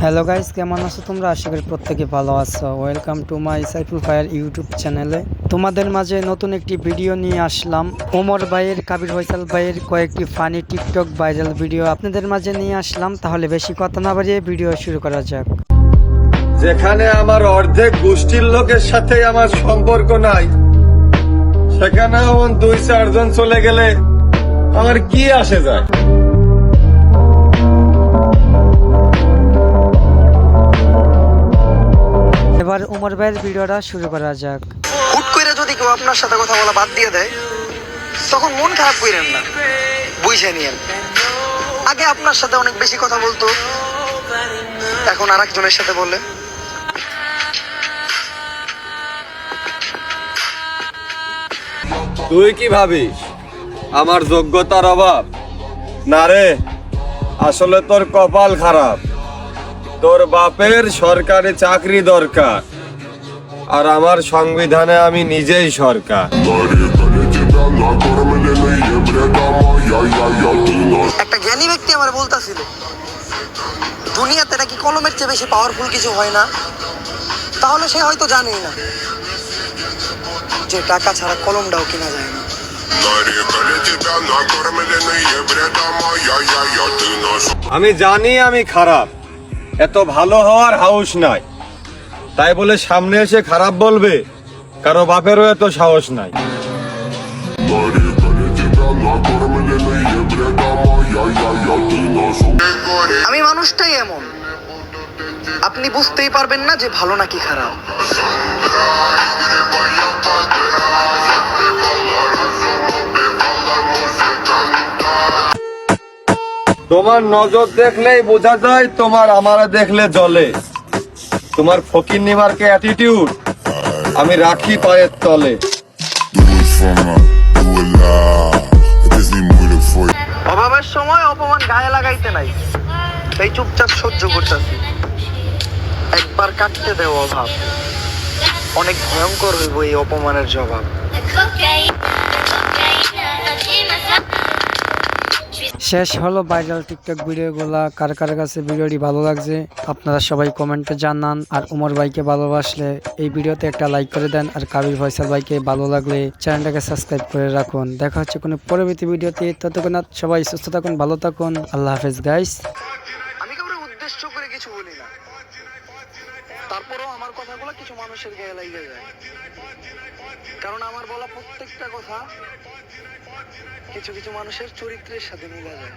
Hello guys, কেমন আছো তোমরা? আশা করি প্রত্যেকে ভালো আছো। Welcome to my Saiful fire YouTube চ্যানেলে। তোমাদের মাঝে নতুন একটি ভিডিও নিয়ে আসলাম। ওমর ভাইয়ের, কাবির ফয়সাল ভাইয়ের কয়েকটি ফানি টিকটক ভাইরাল ভিডিও আপনাদের মাঝে নিয়ে আসলাম। তাহলে বেশি কথা না বাড়িয়ে ভিডিও শুরু করা যাক। যেখানে আমার অর্ধেক গোষ্ঠীর লোকের সাথে আমার সম্পর্ক নাই, সেখানে এমন 2-4 জন চলে গেলে আমার কি আসে যায়? এবার ওমর ভাইয়ের ভিডিওটা শুরু করা যাক। হুট করে যদি কেউ আপনার সাথে কথা বলা বাদ দিয়ে দেয়, তখন মন খারাপ করেন না, বুঝে নিয়েন। আগে আপনার সাথে অনেক বেশি কথা বলতো, এখন আর একজনের সাথে বলে। তুই কি ভাবিস আমার যোগ্যতার অভাব? না রে, আসলে তোর কপাল খারাপ। তোর বাপের সরকারি চাকরি দরকার, আর আমার সংবিধানে আমি নিজেই সরকার। একটা জ্ঞানী ব্যক্তি আমার বলতেছিল, দুনিয়াতে নাকি কলমের চেয়ে বেশি পাওয়ারফুল কিছু হয় না। তাহলে সে হয়তো জানেই না যে টাকা ছাড়া কলমটাও কিনা যায় না। আমি জানি আমি খারাপ, এত ভালো হওয়ার হাউস নাই, তাই বলে সামনে এসে খারাপ বলবে কারো বাপেরও এত সাহস নাই। আমি মানুষটাই এমন, আপনি বুঝতেই পারবেন না যে ভালো নাকি খারাপ। তোমার নজর দেখলেই বোঝা যায় তোমার আমারে দেখলে জ্বলে। তোমার ফকির নিমারকে অ্যাটিটিউড আমি রাখি পায়ের তলে। অভাবের সময় অপমান গায়ে লাগাইতে নাই, তাই চুপচাপ সহ্য করতেছি। একবার কাটতে দেও অভাব, অনেক ভয়ঙ্কর হইব এই অপমানের জবাব। শেষ হলো ভাইরাল টিকটক ভিডিওগুলা। কার কার কাছে ভিডিওটি ভালো লাগছে আপনারা সবাই কমেন্টে জানান। আর ওমর ভাইকে ভালোবাসলে এই ভিডিওতে একটা লাইক করে দেন। আর কাবির ফয়সাল ভাইকে ভালো লাগলে চ্যানেলটাকে সাবস্ক্রাইব করে রাখুন। দেখা হচ্ছে কোনো পরবর্তী ভিডিওতে। ততক্ষণ সবাই সুস্থ থাকুন, ভালো থাকুন। আল্লাহ হাফেজ গাইস। আমি কাউকে উদ্দেশ্য করে কিছু বলি না, তারপরেও আমার কথাগুলো কিছু মানুষের গায়ে লাগে যায়, কারণ আমার বলা প্রত্যেকটা কথা কিছু কিছু মানুষের চরিত্রের সাথে মিলে যায়।